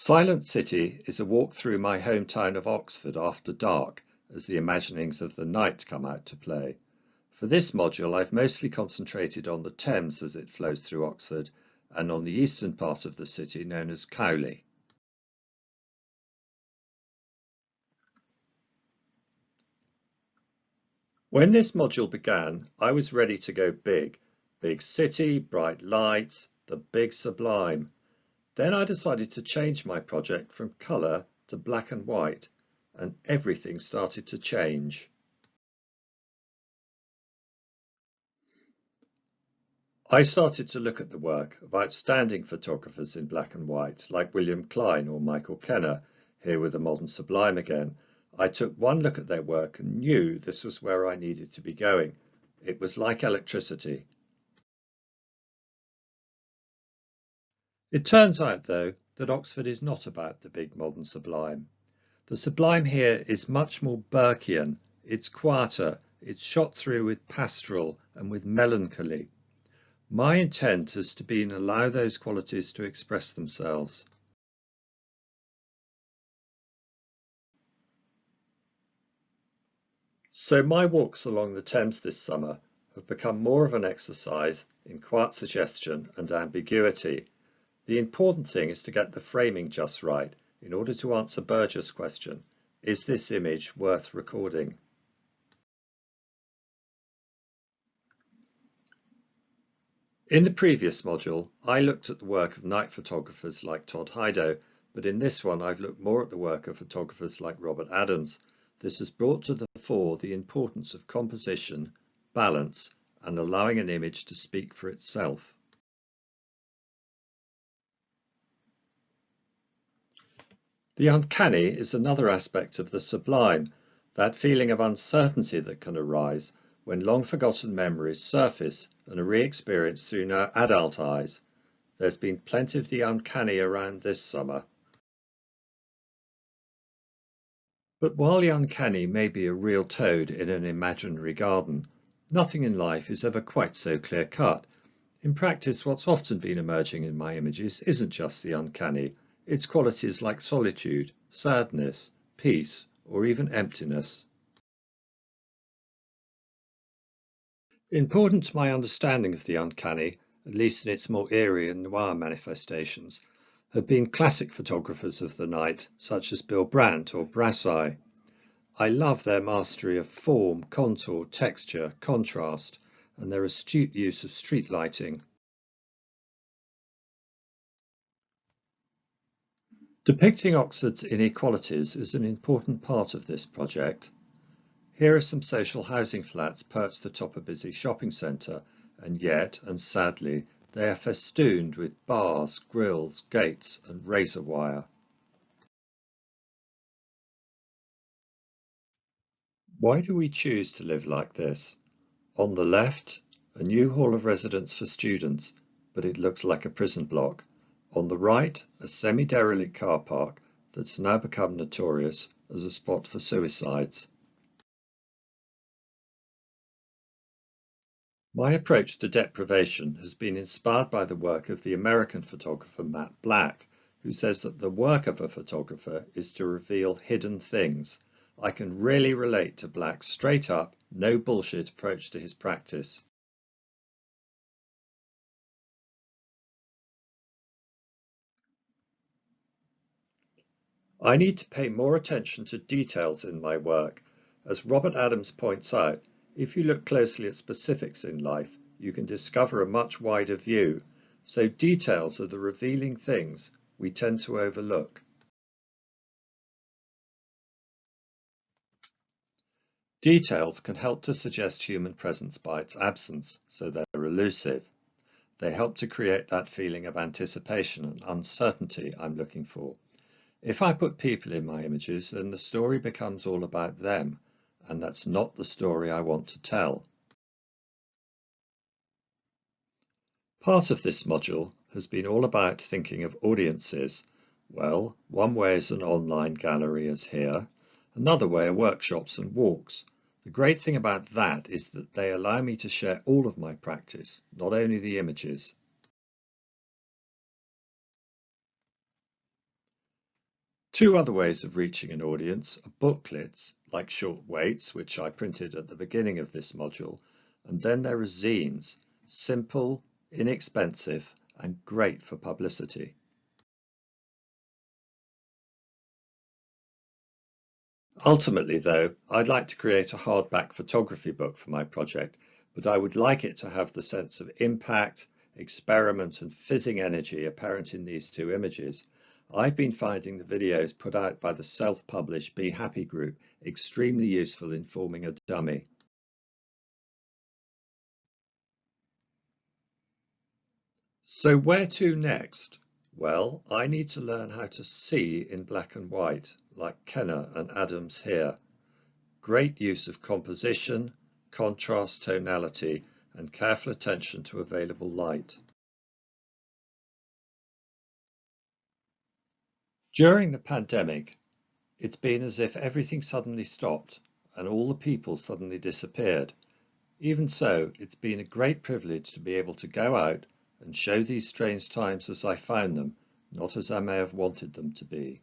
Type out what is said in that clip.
Silent City is a walk through my hometown of Oxford after dark as the imaginings of the night come out to play. For this module, I've mostly concentrated on the Thames as it flows through Oxford and on the eastern part of the city known as Cowley. When this module began, I was ready to go big. Big city, bright lights, the big sublime. Then I decided to change my project from colour to black and white, and everything started to change. I started to look at the work of outstanding photographers in black and white, like William Klein or Michael Kenner, here with the modern sublime again. I took one look at their work and knew this was where I needed to be going. It was like electricity. It turns out, though, that Oxford is not about the big modern sublime. The sublime here is much more Burkean. It's quieter, it's shot through with pastoral and with melancholy. My intent is to be and allow those qualities to express themselves. So my walks along the Thames this summer have become more of an exercise in quiet suggestion and ambiguity. The important thing is to get the framing just right in order to answer Berger's question, is this image worth recording? In the previous module, I looked at the work of night photographers like Todd Hido, but in this one I've looked more at the work of photographers like Robert Adams. This has brought to the fore the importance of composition, balance, and allowing an image to speak for itself. The uncanny is another aspect of the sublime, that feeling of uncertainty that can arise when long-forgotten memories surface and are re-experienced through now adult eyes. There's been plenty of the uncanny around this summer. But while the uncanny may be a real toad in an imaginary garden, nothing in life is ever quite so clear-cut. In practice, what's often been emerging in my images isn't just the uncanny, it's qualities like solitude, sadness, peace, or even emptiness. Important to my understanding of the uncanny, at least in its more eerie and noir manifestations, have been classic photographers of the night, such as Bill Brandt or Brassai. I love their mastery of form, contour, texture, contrast, and their astute use of street lighting. Depicting Oxford's inequalities is an important part of this project. Here are some social housing flats perched atop a busy shopping centre, and yet, and sadly, they are festooned with bars, grills, gates and razor wire. Why do we choose to live like this? On the left, a new hall of residence for students, but it looks like a prison block. On the right, a semi-derelict car park that's now become notorious as a spot for suicides. My approach to deprivation has been inspired by the work of the American photographer Matt Black, who says that the work of a photographer is to reveal hidden things. I can really relate to Black's straight up, no bullshit approach to his practice. I need to pay more attention to details in my work. As Robert Adams points out, if you look closely at specifics in life, you can discover a much wider view. So details are the revealing things we tend to overlook. Details can help to suggest human presence by its absence, so they're elusive. They help to create that feeling of anticipation and uncertainty I'm looking for. If I put people in my images, then the story becomes all about them, and that's not the story I want to tell. Part of this module has been all about thinking of audiences. Well, one way is an online gallery as here, another way are workshops and walks. The great thing about that is that they allow me to share all of my practice, not only the images. Two other ways of reaching an audience are booklets, like short waits, which I printed at the beginning of this module, and then there are zines, simple, inexpensive, and great for publicity. Ultimately, though, I'd like to create a hardback photography book for my project, but I would like it to have the sense of impact, experiment, and fizzing energy apparent in these two images. I've been finding the videos put out by the self-published Be Happy group extremely useful in forming a dummy. So where to next? Well, I need to learn how to see in black and white, like Kenner and Adams here. Great use of composition, contrast, tonality, and careful attention to available light. During the pandemic, it's been as if everything suddenly stopped and all the people suddenly disappeared. Even so, it's been a great privilege to be able to go out and show these strange times as I found them, not as I may have wanted them to be.